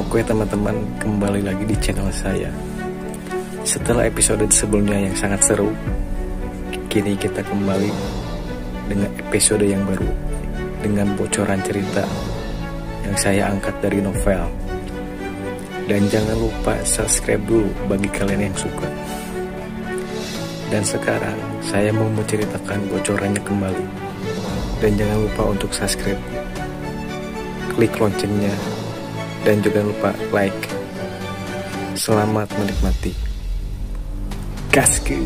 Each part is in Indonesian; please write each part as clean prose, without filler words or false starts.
Oke teman-teman, kembali lagi di channel saya. Setelah episode sebelumnya yang sangat seru, kini kita kembali dengan episode yang baru, dengan bocoran cerita yang saya angkat dari novel. Dan jangan lupa subscribe dulu bagi kalian yang suka. Dan sekarang saya mau menceritakan bocorannya kembali. Dan jangan lupa untuk subscribe, klik loncengnya, dan jangan lupa like. Selamat menikmati. Gaskeun.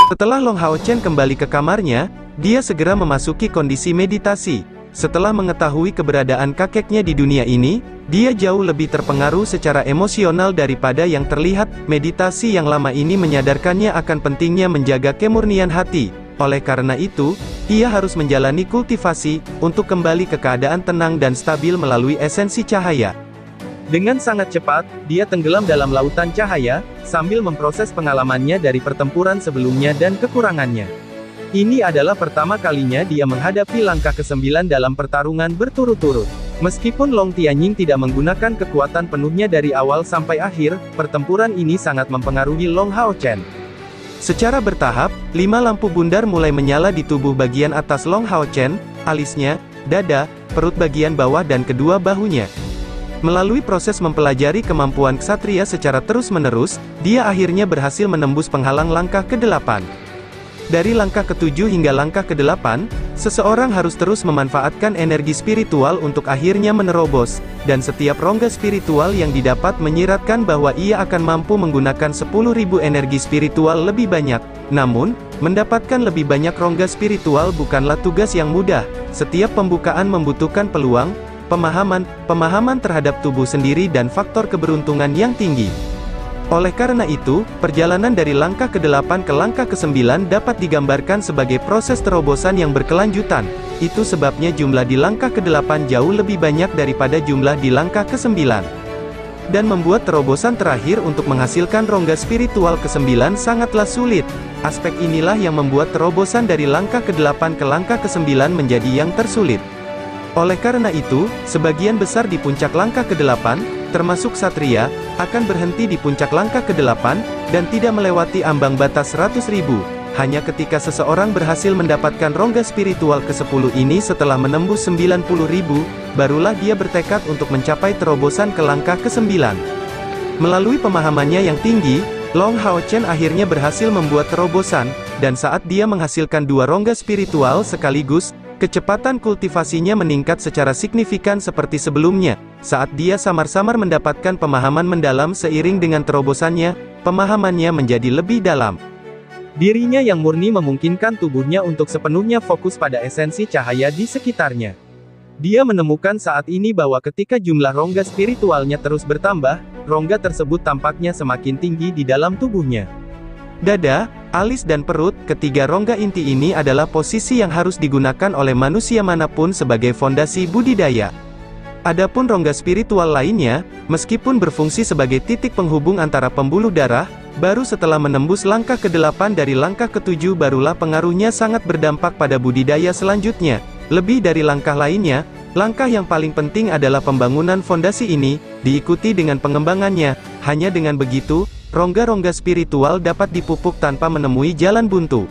Setelah Long Hao Chen kembali ke kamarnya, dia segera memasuki kondisi meditasi. Setelah mengetahui keberadaan kakeknya di dunia ini, dia jauh lebih terpengaruh secara emosional daripada yang terlihat. Meditasi yang lama ini menyadarkannya akan pentingnya menjaga kemurnian hati. Oleh karena itu, ia harus menjalani kultivasi untuk kembali ke keadaan tenang dan stabil melalui esensi cahaya. Dengan sangat cepat, dia tenggelam dalam lautan cahaya, sambil memproses pengalamannya dari pertempuran sebelumnya dan kekurangannya. Ini adalah pertama kalinya dia menghadapi langkah ke-9 dalam pertarungan berturut-turut. Meskipun Long Tianying tidak menggunakan kekuatan penuhnya dari awal sampai akhir, pertempuran ini sangat mempengaruhi Long Hao Chen. Secara bertahap, 5 lampu bundar mulai menyala di tubuh bagian atas Long Hao Chen, alisnya, dada, perut bagian bawah dan kedua bahunya. Melalui proses mempelajari kemampuan ksatria secara terus-menerus, dia akhirnya berhasil menembus penghalang langkah ke-8. Dari langkah ke-7 hingga langkah ke-8, seseorang harus terus memanfaatkan energi spiritual untuk akhirnya menerobos, dan setiap rongga spiritual yang didapat menyiratkan bahwa ia akan mampu menggunakan 10.000 energi spiritual lebih banyak. Namun, mendapatkan lebih banyak rongga spiritual bukanlah tugas yang mudah. Setiap pembukaan membutuhkan peluang, pemahaman terhadap tubuh sendiri dan faktor keberuntungan yang tinggi. Oleh karena itu, perjalanan dari langkah ke-8 ke langkah ke-9 dapat digambarkan sebagai proses terobosan yang berkelanjutan. Itu sebabnya jumlah di langkah ke-8 jauh lebih banyak daripada jumlah di langkah ke-9. Dan membuat terobosan terakhir untuk menghasilkan rongga spiritual ke-9 sangatlah sulit. Aspek inilah yang membuat terobosan dari langkah ke-8 ke langkah ke-9 menjadi yang tersulit. Oleh karena itu, sebagian besar di puncak langkah ke-8, termasuk Ksatria, akan berhenti di puncak langkah ke-8, dan tidak melewati ambang batas 100.000. Hanya ketika seseorang berhasil mendapatkan rongga spiritual ke-10 ini setelah menembus 90.000, barulah dia bertekad untuk mencapai terobosan ke langkah ke-9. Melalui pemahamannya yang tinggi, Long Hao Chen akhirnya berhasil membuat terobosan, dan saat dia menghasilkan 2 rongga spiritual sekaligus, kecepatan kultivasinya meningkat secara signifikan seperti sebelumnya. Saat dia samar-samar mendapatkan pemahaman mendalam seiring dengan terobosannya, pemahamannya menjadi lebih dalam. Dirinya yang murni memungkinkan tubuhnya untuk sepenuhnya fokus pada esensi cahaya di sekitarnya. Dia menemukan saat ini bahwa ketika jumlah rongga spiritualnya terus bertambah, rongga tersebut tampaknya semakin tinggi di dalam tubuhnya. Dada, alis dan perut, ketiga rongga inti ini adalah posisi yang harus digunakan oleh manusia manapun sebagai fondasi budidaya. Adapun rongga spiritual lainnya, meskipun berfungsi sebagai titik penghubung antara pembuluh darah, baru setelah menembus langkah ke-8 dari langkah ke-7 barulah pengaruhnya sangat berdampak pada budidaya selanjutnya. Lebih dari langkah lainnya, langkah yang paling penting adalah pembangunan fondasi ini, diikuti dengan pengembangannya. Hanya dengan begitu, rongga-rongga spiritual dapat dipupuk tanpa menemui jalan buntu.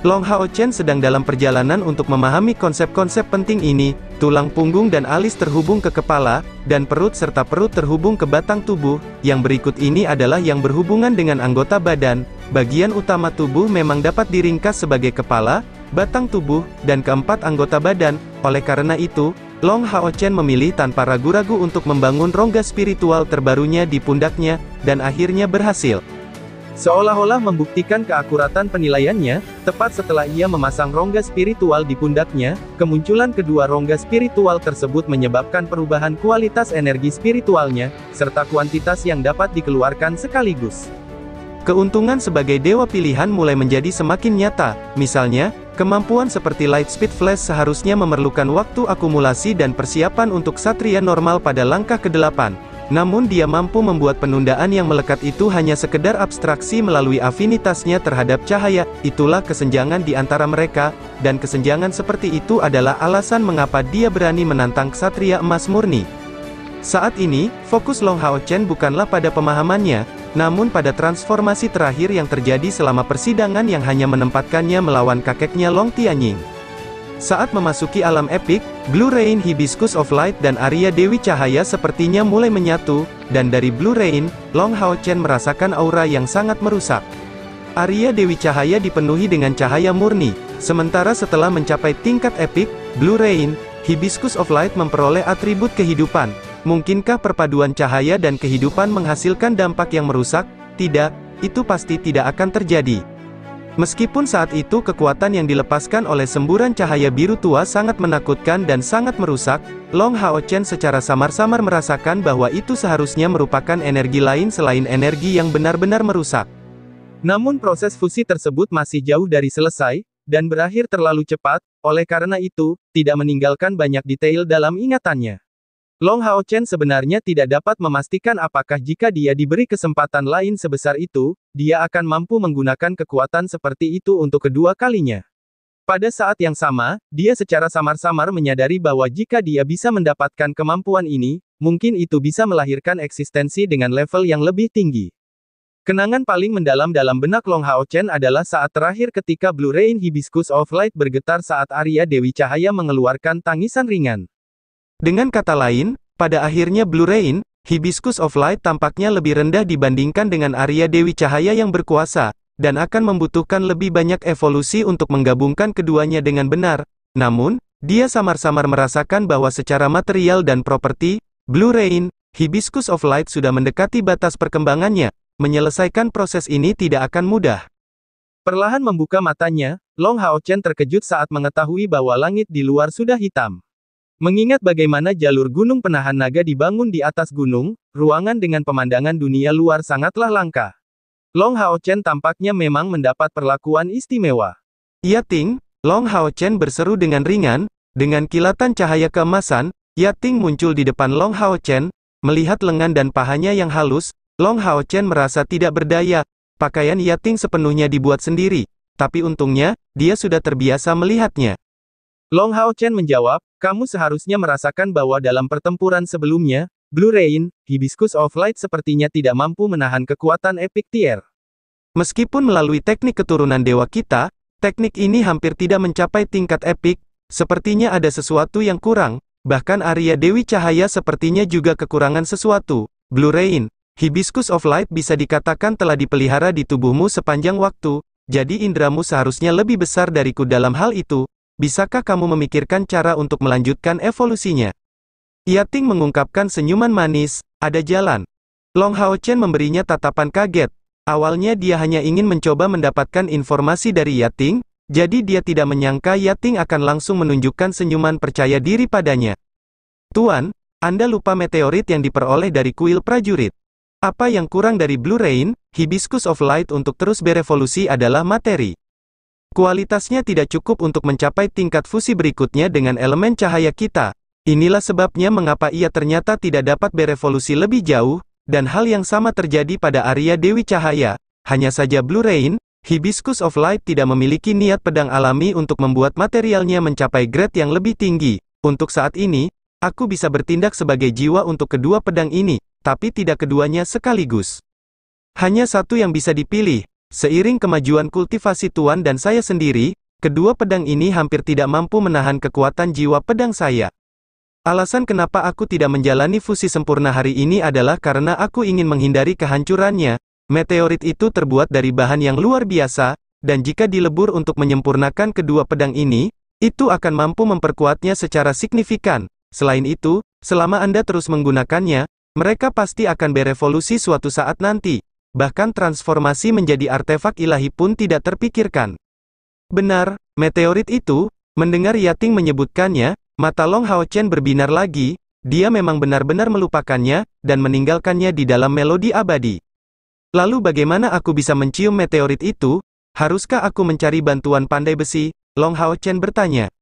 Long Hao Chen sedang dalam perjalanan untuk memahami konsep-konsep penting ini. Tulang punggung dan alis terhubung ke kepala, dan perut serta perut terhubung ke batang tubuh. Yang berikut ini adalah yang berhubungan dengan anggota badan. Bagian utama tubuh memang dapat diringkas sebagai kepala, batang tubuh, dan keempat anggota badan. Oleh karena itu, Long Hao Chen memilih tanpa ragu-ragu untuk membangun rongga spiritual terbarunya di pundaknya, dan akhirnya berhasil. Seolah-olah membuktikan keakuratan penilaiannya, tepat setelah ia memasang rongga spiritual di pundaknya, kemunculan kedua rongga spiritual tersebut menyebabkan perubahan kualitas energi spiritualnya, serta kuantitas yang dapat dikeluarkan sekaligus. Keuntungan sebagai dewa pilihan mulai menjadi semakin nyata. Misalnya, kemampuan seperti Light Speed Flash seharusnya memerlukan waktu akumulasi dan persiapan untuk ksatria normal pada langkah ke-8. Namun dia mampu membuat penundaan yang melekat itu hanya sekedar abstraksi melalui afinitasnya terhadap cahaya. Itulah kesenjangan di antara mereka, dan kesenjangan seperti itu adalah alasan mengapa dia berani menantang ksatria emas murni. Saat ini, fokus Long Hao Chen bukanlah pada pemahamannya, namun pada transformasi terakhir yang terjadi selama persidangan yang hanya menempatkannya melawan kakeknya Long Tianying. Saat memasuki alam epik, Blue Rain Hibiscus of Light dan Arya Dewi Cahaya sepertinya mulai menyatu, dan dari Blue Rain, Long Hao Chen merasakan aura yang sangat merusak. Arya Dewi Cahaya dipenuhi dengan cahaya murni, sementara setelah mencapai tingkat epik, Blue Rain, Hibiscus of Light memperoleh atribut kehidupan. Mungkinkah perpaduan cahaya dan kehidupan menghasilkan dampak yang merusak? Tidak, itu pasti tidak akan terjadi. Meskipun saat itu kekuatan yang dilepaskan oleh semburan cahaya biru tua sangat menakutkan dan sangat merusak, Long Hao Chen secara samar-samar merasakan bahwa itu seharusnya merupakan energi lain selain energi yang benar-benar merusak. Namun proses fusi tersebut masih jauh dari selesai, dan berakhir terlalu cepat, oleh karena itu, tidak meninggalkan banyak detail dalam ingatannya. Long Hao Chen sebenarnya tidak dapat memastikan apakah jika dia diberi kesempatan lain sebesar itu, dia akan mampu menggunakan kekuatan seperti itu untuk kedua kalinya. Pada saat yang sama, dia secara samar-samar menyadari bahwa jika dia bisa mendapatkan kemampuan ini, mungkin itu bisa melahirkan eksistensi dengan level yang lebih tinggi. Kenangan paling mendalam dalam benak Long Hao Chen adalah saat terakhir ketika Blue Rain Hibiscus of Light bergetar saat Arya Dewi Cahaya mengeluarkan tangisan ringan. Dengan kata lain, pada akhirnya Blue Rain, Hibiscus of Light tampaknya lebih rendah dibandingkan dengan Arya Dewi Cahaya yang berkuasa, dan akan membutuhkan lebih banyak evolusi untuk menggabungkan keduanya dengan benar. Namun, dia samar-samar merasakan bahwa secara material dan properti, Blue Rain, Hibiscus of Light sudah mendekati batas perkembangannya. Menyelesaikan proses ini tidak akan mudah. Perlahan membuka matanya, Long Hao Chen terkejut saat mengetahui bahwa langit di luar sudah hitam. Mengingat bagaimana jalur gunung penahan naga dibangun di atas gunung, ruangan dengan pemandangan dunia luar sangatlah langka. Long Hao Chen tampaknya memang mendapat perlakuan istimewa. Yating, Long Hao Chen berseru dengan ringan, dengan kilatan cahaya keemasan, Yating muncul di depan Long Hao Chen, melihat lengan dan pahanya yang halus, Long Hao Chen merasa tidak berdaya, pakaian Yating sepenuhnya dibuat sendiri, tapi untungnya, dia sudah terbiasa melihatnya. Long Hao Chen menjawab, kamu seharusnya merasakan bahwa dalam pertempuran sebelumnya, Blue Rain, Hibiscus of Light sepertinya tidak mampu menahan kekuatan Epic Tier. Meskipun melalui teknik keturunan dewa kita, teknik ini hampir tidak mencapai tingkat epik, sepertinya ada sesuatu yang kurang, bahkan Arya Dewi Cahaya sepertinya juga kekurangan sesuatu. Blue Rain, Hibiscus of Light bisa dikatakan telah dipelihara di tubuhmu sepanjang waktu, jadi indramu seharusnya lebih besar dariku dalam hal itu. Bisakah kamu memikirkan cara untuk melanjutkan evolusinya? Yating mengungkapkan senyuman manis, ada jalan. Long Hao Chen memberinya tatapan kaget. Awalnya dia hanya ingin mencoba mendapatkan informasi dari Yating, jadi dia tidak menyangka Yating akan langsung menunjukkan senyuman percaya diri padanya. Tuan, Anda lupa meteorit yang diperoleh dari kuil prajurit. Apa yang kurang dari Blue Rain, Hibiscus of Light untuk terus berevolusi adalah materi. Kualitasnya tidak cukup untuk mencapai tingkat fusi berikutnya dengan elemen cahaya kita. Inilah sebabnya mengapa ia ternyata tidak dapat berevolusi lebih jauh, dan hal yang sama terjadi pada Arya Dewi Cahaya. Hanya saja Blue Rain, Hibiscus of Light tidak memiliki niat pedang alami untuk membuat materialnya mencapai grade yang lebih tinggi. Untuk saat ini, aku bisa bertindak sebagai jiwa untuk kedua pedang ini, tapi tidak keduanya sekaligus. Hanya satu yang bisa dipilih. Seiring kemajuan kultivasi Tuan dan saya sendiri, kedua pedang ini hampir tidak mampu menahan kekuatan jiwa pedang saya. Alasan kenapa aku tidak menjalani fusi sempurna hari ini adalah karena aku ingin menghindari kehancurannya. Meteorit itu terbuat dari bahan yang luar biasa, dan jika dilebur untuk menyempurnakan kedua pedang ini, itu akan mampu memperkuatnya secara signifikan. Selain itu, selama Anda terus menggunakannya, mereka pasti akan berevolusi suatu saat nanti. Bahkan transformasi menjadi artefak ilahi pun tidak terpikirkan. Benar, meteorit itu, mendengar Yating menyebutkannya, mata Long Hao Chen berbinar lagi, dia memang benar-benar melupakannya, dan meninggalkannya di dalam melodi abadi. Lalu bagaimana aku bisa mencium meteorit itu? Haruskah aku mencari bantuan pandai besi? Long Hao Chen bertanya.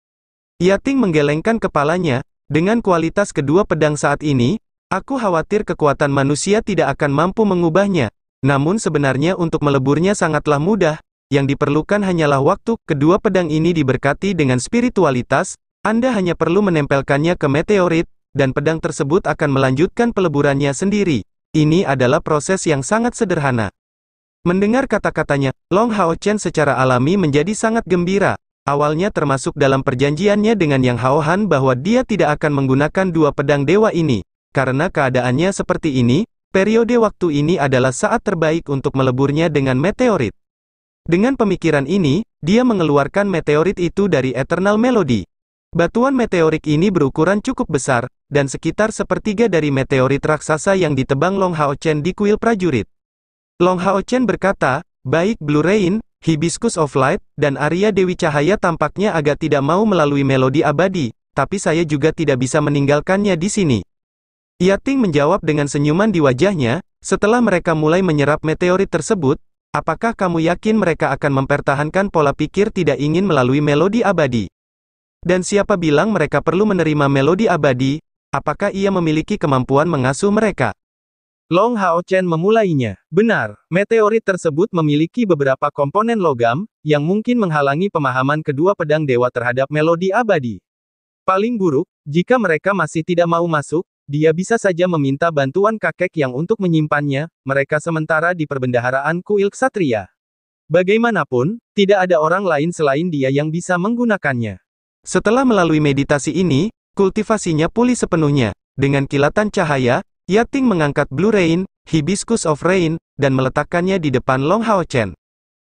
Yating menggelengkan kepalanya, dengan kualitas kedua pedang saat ini, aku khawatir kekuatan manusia tidak akan mampu mengubahnya. Namun sebenarnya untuk meleburnya sangatlah mudah, yang diperlukan hanyalah waktu. Kedua pedang ini diberkati dengan spiritualitas, Anda hanya perlu menempelkannya ke meteorit, dan pedang tersebut akan melanjutkan peleburannya sendiri. Ini adalah proses yang sangat sederhana. Mendengar kata-katanya, Long Hao Chen secara alami menjadi sangat gembira. Awalnya termasuk dalam perjanjiannya dengan Yang Hao Han bahwa dia tidak akan menggunakan dua pedang dewa ini. Karena keadaannya seperti ini, periode waktu ini adalah saat terbaik untuk meleburnya dengan meteorit. Dengan pemikiran ini, dia mengeluarkan meteorit itu dari Eternal Melody. Batuan meteorik ini berukuran cukup besar, dan sekitar sepertiga dari meteorit raksasa yang ditebang Long Hao Chen di kuil prajurit. Long Hao Chen berkata, baik Blue Rain, Hibiscus of Light, dan Arya Dewi Cahaya tampaknya agak tidak mau melalui melodi abadi, tapi saya juga tidak bisa meninggalkannya di sini. Yating menjawab dengan senyuman di wajahnya, setelah mereka mulai menyerap meteorit tersebut, apakah kamu yakin mereka akan mempertahankan pola pikir tidak ingin melalui melodi abadi? Dan siapa bilang mereka perlu menerima melodi abadi? Apakah ia memiliki kemampuan mengasuh mereka? Long Hao Chen memulainya. Benar, meteorit tersebut memiliki beberapa komponen logam, yang mungkin menghalangi pemahaman kedua pedang dewa terhadap melodi abadi. Paling buruk, jika mereka masih tidak mau masuk, dia bisa saja meminta bantuan kakek yang untuk menyimpannya, mereka sementara di perbendaharaan kuil ksatria. Bagaimanapun, tidak ada orang lain selain dia yang bisa menggunakannya. Setelah melalui meditasi ini, kultivasinya pulih sepenuhnya. Dengan kilatan cahaya, Yating mengangkat Blue Rain, Hibiscus of Rain, dan meletakkannya di depan Long Hao Chen.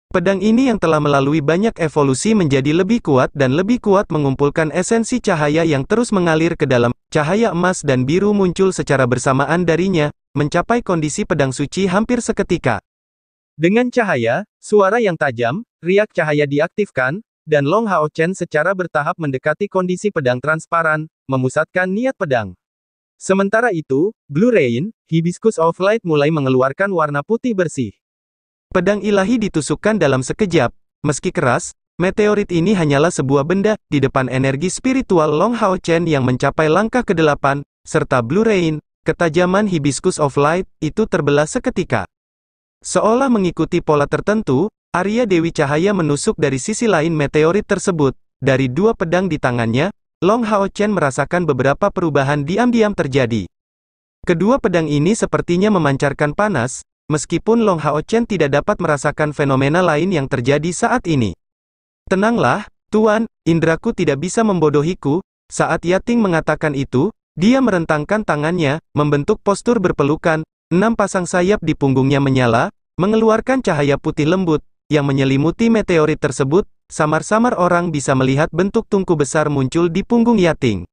Pedang ini yang telah melalui banyak evolusi menjadi lebih kuat dan lebih kuat mengumpulkan esensi cahaya yang terus mengalir ke dalam. Cahaya emas dan biru muncul secara bersamaan darinya, mencapai kondisi pedang suci hampir seketika. Dengan cahaya, suara yang tajam, riak cahaya diaktifkan, dan Long Hao Chen secara bertahap mendekati kondisi pedang transparan, memusatkan niat pedang. Sementara itu, Blue Rain, Hibiscus of Light mulai mengeluarkan warna putih bersih. Pedang ilahi ditusukkan dalam sekejap, meski keras, meteorit ini hanyalah sebuah benda, di depan energi spiritual Long Hao Chen yang mencapai langkah ke-8, serta Blue Rain, ketajaman Hibiscus of Light, itu terbelah seketika. Seolah mengikuti pola tertentu, Arya Dewi Cahaya menusuk dari sisi lain meteorit tersebut. Dari dua pedang di tangannya, Long Hao Chen merasakan beberapa perubahan diam-diam terjadi. Kedua pedang ini sepertinya memancarkan panas, meskipun Long Hao Chen tidak dapat merasakan fenomena lain yang terjadi saat ini. Tenanglah, Tuan, indraku tidak bisa membodohiku. Saat Yating mengatakan itu, dia merentangkan tangannya, membentuk postur berpelukan, 6 pasang sayap di punggungnya menyala, mengeluarkan cahaya putih lembut, yang menyelimuti meteorit tersebut. Samar-samar orang bisa melihat bentuk tungku besar muncul di punggung Yating.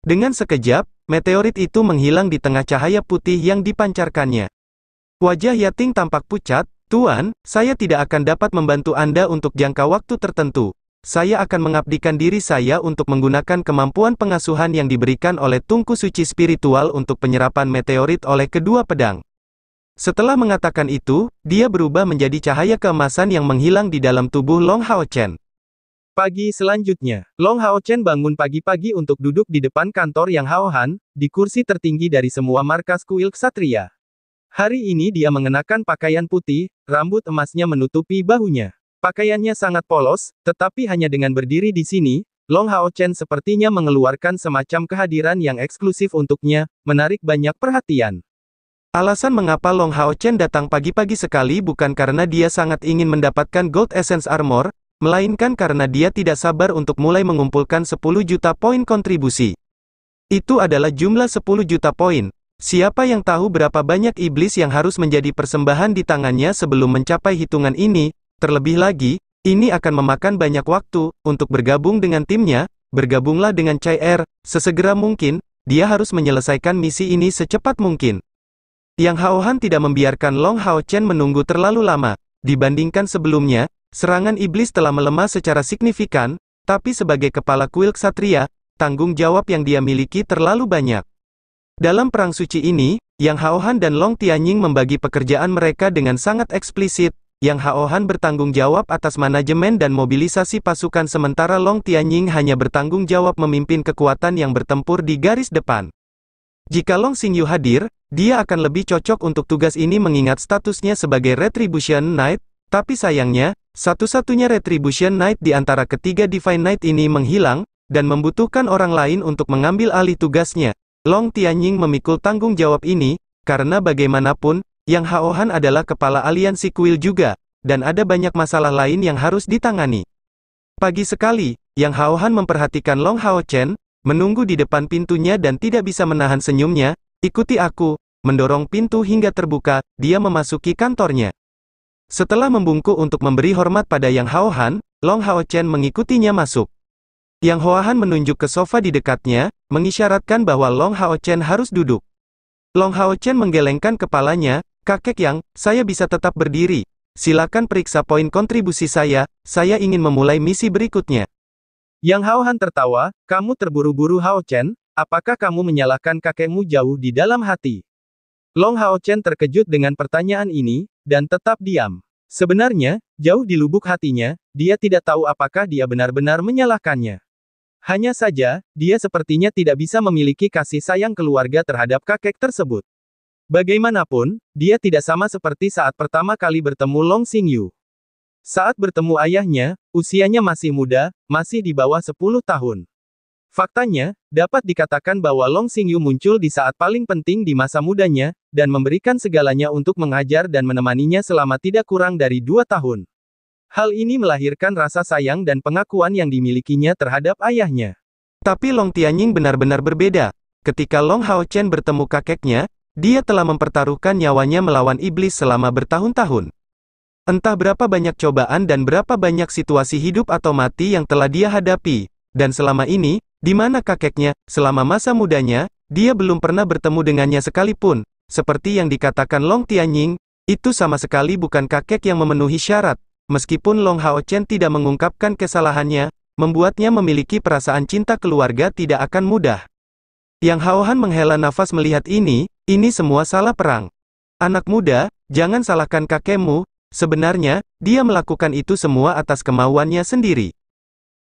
Dengan sekejap, meteorit itu menghilang di tengah cahaya putih yang dipancarkannya. Wajah Yating tampak pucat. Tuan, saya tidak akan dapat membantu Anda untuk jangka waktu tertentu. Saya akan mengabdikan diri saya untuk menggunakan kemampuan pengasuhan yang diberikan oleh tungku suci spiritual untuk penyerapan meteorit oleh kedua pedang. Setelah mengatakan itu, dia berubah menjadi cahaya keemasan yang menghilang di dalam tubuh Long Hao Chen. Pagi selanjutnya, Long Hao Chen bangun pagi-pagi untuk duduk di depan kantor Yang Hao Han, di kursi tertinggi dari semua markas kuil ksatria. Hari ini dia mengenakan pakaian putih, rambut emasnya menutupi bahunya. Pakaiannya sangat polos, tetapi hanya dengan berdiri di sini, Long Hao Chen sepertinya mengeluarkan semacam kehadiran yang eksklusif untuknya, menarik banyak perhatian. Alasan mengapa Long Hao Chen datang pagi-pagi sekali bukan karena dia sangat ingin mendapatkan Gold Essence Armor, melainkan karena dia tidak sabar untuk mulai mengumpulkan 10 juta poin kontribusi. Itu adalah jumlah 10 juta poin. Siapa yang tahu berapa banyak iblis yang harus menjadi persembahan di tangannya sebelum mencapai hitungan ini? Terlebih lagi, ini akan memakan banyak waktu. Untuk bergabung dengan timnya, bergabunglah dengan Chai Er, sesegera mungkin. Dia harus menyelesaikan misi ini secepat mungkin. Yang Hao Han tidak membiarkan Long Hao Chen menunggu terlalu lama. Dibandingkan sebelumnya, serangan iblis telah melemah secara signifikan, tapi sebagai kepala kuil ksatria, tanggung jawab yang dia miliki terlalu banyak. Dalam perang suci ini, Yang Hao Han dan Long Tianying membagi pekerjaan mereka dengan sangat eksplisit. Yang Hao Han bertanggung jawab atas manajemen dan mobilisasi pasukan sementara Long Tianying hanya bertanggung jawab memimpin kekuatan yang bertempur di garis depan. Jika Long Xingyu hadir, dia akan lebih cocok untuk tugas ini mengingat statusnya sebagai Retribution Knight, tapi sayangnya, satu-satunya Retribution Knight di antara ketiga Divine Knight ini menghilang, dan membutuhkan orang lain untuk mengambil alih tugasnya. Long Tianying memikul tanggung jawab ini, karena bagaimanapun, Yang Haohan adalah kepala aliansi kuil juga, dan ada banyak masalah lain yang harus ditangani. Pagi sekali, Yang Haohan memperhatikan Long Hao Chen, menunggu di depan pintunya dan tidak bisa menahan senyumnya. Ikuti aku, mendorong pintu hingga terbuka, dia memasuki kantornya. Setelah membungkuk untuk memberi hormat pada Yang Haohan, Long Hao Chen mengikutinya masuk. Yang Haohan menunjuk ke sofa di dekatnya, mengisyaratkan bahwa Long Hao Chen harus duduk. Long Hao Chen menggelengkan kepalanya, "Kakek Yang, saya bisa tetap berdiri. Silakan periksa poin kontribusi saya ingin memulai misi berikutnya." Yang Haohan tertawa, "Kamu terburu-buru Hao Chen, apakah kamu menyalahkan kakekmu jauh di dalam hati?" Long Hao Chen terkejut dengan pertanyaan ini, dan tetap diam. Sebenarnya, jauh di lubuk hatinya, dia tidak tahu apakah dia benar-benar menyalahkannya. Hanya saja, dia sepertinya tidak bisa memiliki kasih sayang keluarga terhadap kakek tersebut. Bagaimanapun, dia tidak sama seperti saat pertama kali bertemu Long Xingyu. Saat bertemu ayahnya, usianya masih muda, masih di bawah 10 tahun. Faktanya, dapat dikatakan bahwa Long Xingyu muncul di saat paling penting di masa mudanya, dan memberikan segalanya untuk mengajar dan menemaninya selama tidak kurang dari 2 tahun. Hal ini melahirkan rasa sayang dan pengakuan yang dimilikinya terhadap ayahnya. Tapi Long Tianying benar-benar berbeda. Ketika Long Hao Chen bertemu kakeknya, dia telah mempertaruhkan nyawanya melawan iblis selama bertahun-tahun. Entah berapa banyak cobaan dan berapa banyak situasi hidup atau mati yang telah dia hadapi. Dan selama ini, di mana kakeknya, selama masa mudanya, dia belum pernah bertemu dengannya sekalipun. Seperti yang dikatakan Long Tianying, itu sama sekali bukan kakek yang memenuhi syarat. Meskipun Long Hao Chen tidak mengungkapkan kesalahannya, membuatnya memiliki perasaan cinta keluarga tidak akan mudah. Yang Haohan menghela nafas melihat ini semua salah perang. Anak muda, jangan salahkan kakekmu, sebenarnya, dia melakukan itu semua atas kemauannya sendiri.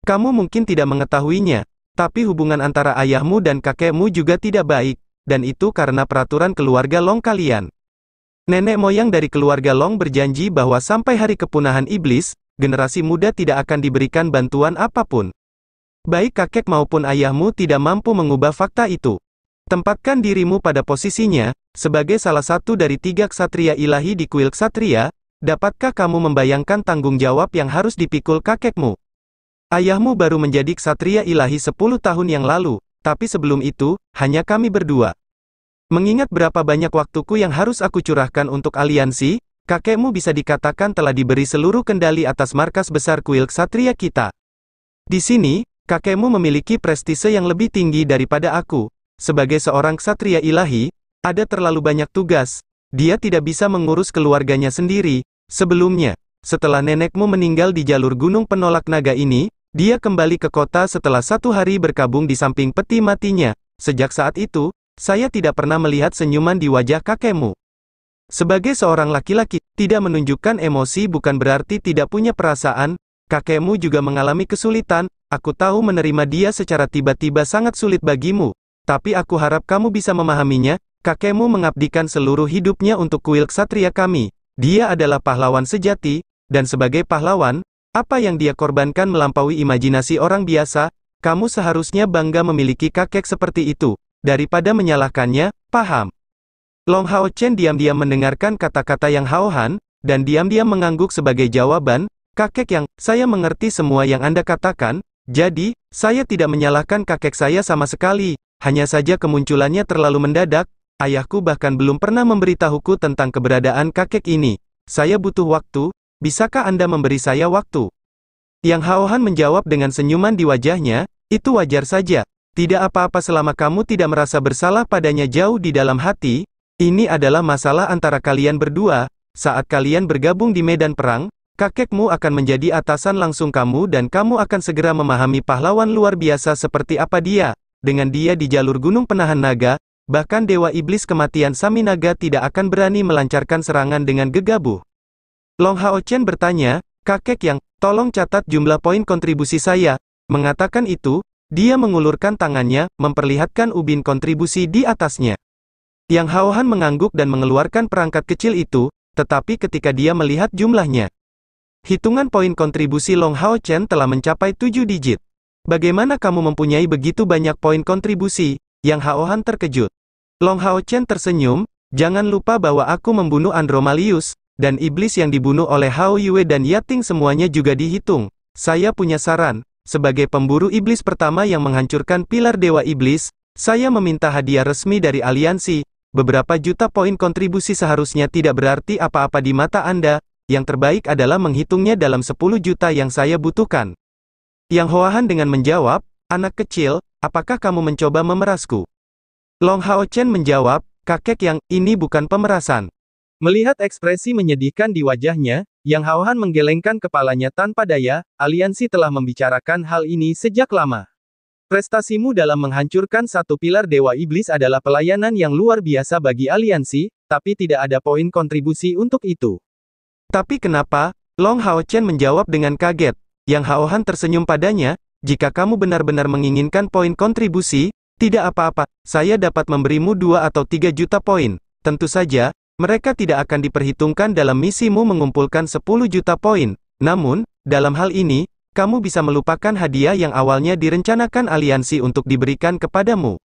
Kamu mungkin tidak mengetahuinya, tapi hubungan antara ayahmu dan kakekmu juga tidak baik, dan itu karena peraturan keluarga Long kalian. Nenek moyang dari keluarga Long berjanji bahwa sampai hari kepunahan iblis, generasi muda tidak akan diberikan bantuan apapun. Baik kakek maupun ayahmu tidak mampu mengubah fakta itu. Tempatkan dirimu pada posisinya, sebagai salah satu dari 3 ksatria ilahi di kuil ksatria, dapatkah kamu membayangkan tanggung jawab yang harus dipikul kakekmu? Ayahmu baru menjadi ksatria ilahi 10 tahun yang lalu, tapi sebelum itu, hanya kami berdua. Mengingat berapa banyak waktuku yang harus aku curahkan untuk aliansi, kakekmu bisa dikatakan telah diberi seluruh kendali atas markas besar kuil ksatria kita. Di sini, kakekmu memiliki prestise yang lebih tinggi daripada aku. Sebagai seorang ksatria ilahi, ada terlalu banyak tugas. Dia tidak bisa mengurus keluarganya sendiri. Sebelumnya, setelah nenekmu meninggal di jalur gunung penolak naga ini, dia kembali ke kota setelah 1 hari berkabung di samping peti matinya. Sejak saat itu, saya tidak pernah melihat senyuman di wajah kakekmu. Sebagai seorang laki-laki, tidak menunjukkan emosi bukan berarti tidak punya perasaan. Kakekmu juga mengalami kesulitan. Aku tahu menerima dia secara tiba-tiba sangat sulit bagimu. Tapi aku harap kamu bisa memahaminya. Kakekmu mengabdikan seluruh hidupnya untuk kuil ksatria kami. Dia adalah pahlawan sejati, dan sebagai pahlawan, apa yang dia korbankan melampaui imajinasi orang biasa. Kamu seharusnya bangga memiliki kakek seperti itu, daripada menyalahkannya, paham? Long Hao Chen diam-diam mendengarkan kata-kata Yang Haohan, dan diam-diam mengangguk sebagai jawaban, "Kakek Yang, saya mengerti semua yang Anda katakan, jadi, saya tidak menyalahkan kakek saya sama sekali, hanya saja kemunculannya terlalu mendadak, ayahku bahkan belum pernah memberitahuku tentang keberadaan kakek ini. Saya butuh waktu, bisakah Anda memberi saya waktu?" Yang Haohan menjawab dengan senyuman di wajahnya, "Itu wajar saja. Tidak apa-apa selama kamu tidak merasa bersalah padanya jauh di dalam hati. Ini adalah masalah antara kalian berdua. Saat kalian bergabung di medan perang, kakekmu akan menjadi atasan langsung kamu dan kamu akan segera memahami pahlawan luar biasa seperti apa dia. Dengan dia di jalur gunung penahan naga, bahkan dewa iblis kematian Sami Naga tidak akan berani melancarkan serangan dengan gegabah." Long Hao Chen bertanya, "Kakek Yang, tolong catat jumlah poin kontribusi saya." Mengatakan itu, dia mengulurkan tangannya, memperlihatkan ubin kontribusi di atasnya. Yang Haohan mengangguk dan mengeluarkan perangkat kecil itu, tetapi ketika dia melihat jumlahnya, hitungan poin kontribusi Long Hao Chen telah mencapai 7 digit. "Bagaimana kamu mempunyai begitu banyak poin kontribusi?" Yang Hao Han terkejut. Long Hao Chen tersenyum, jangan lupa bahwa aku membunuh Andromalius, dan iblis yang dibunuh oleh Hao Yue dan Yating semuanya juga dihitung. Saya punya saran, sebagai pemburu iblis pertama yang menghancurkan pilar Dewa Iblis, saya meminta hadiah resmi dari aliansi. Beberapa juta poin kontribusi seharusnya tidak berarti apa-apa di mata Anda, yang terbaik adalah menghitungnya dalam 10 juta yang saya butuhkan. Yang Hao Han dengan menjawab, anak kecil, apakah kamu mencoba memerasku? Long Hao Chen menjawab, kakek yang, ini bukan pemerasan. Melihat ekspresi menyedihkan di wajahnya, Yang Hao Han menggelengkan kepalanya tanpa daya, aliansi telah membicarakan hal ini sejak lama. Prestasimu dalam menghancurkan satu pilar Dewa Iblis adalah pelayanan yang luar biasa bagi aliansi, tapi tidak ada poin kontribusi untuk itu. Tapi kenapa? Long Hao Chen menjawab dengan kaget. Yang Hao Han tersenyum padanya, jika kamu benar-benar menginginkan poin kontribusi, tidak apa-apa, saya dapat memberimu 2 atau 3 juta poin. Tentu saja, mereka tidak akan diperhitungkan dalam misimu mengumpulkan 10 juta poin. Namun, dalam hal ini, kamu bisa melupakan hadiah yang awalnya direncanakan aliansi untuk diberikan kepadamu.